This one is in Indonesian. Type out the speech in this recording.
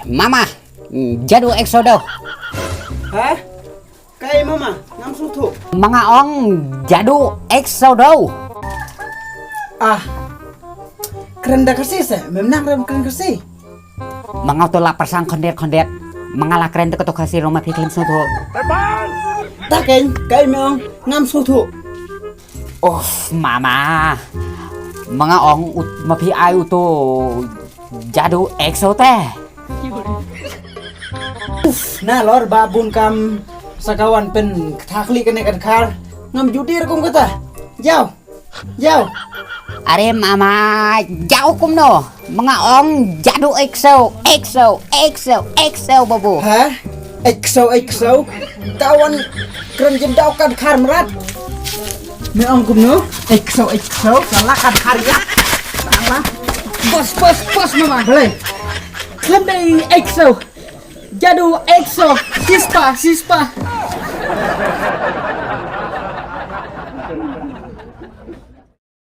Mama, jadu Exodo. Hah? Kay mama, ngam sutu. Mga ong jadu Exodo. Ah. Keren dah kasih saya, memang keren kasih. Mga tolak persang kondet. Mga lakren to kasih rumah piklim sutu. Tak kay memang ngam sutu. Mama. Mga ong mapi ayu to jadu Exo teh. Nah lor babun kam sakawan pen thakli kene kan khar ngam judir kum kata. Jauh. Are mama jauh kum no. Mga ong jadu Exo babu. Hah? Exo. Kawan keren jendau kan khar merat. Memang kum no. Exo. Salah kan khar ya. Salah. Bos mama. Boleh. Keren dari Exo. Jadu Exo. Sispa.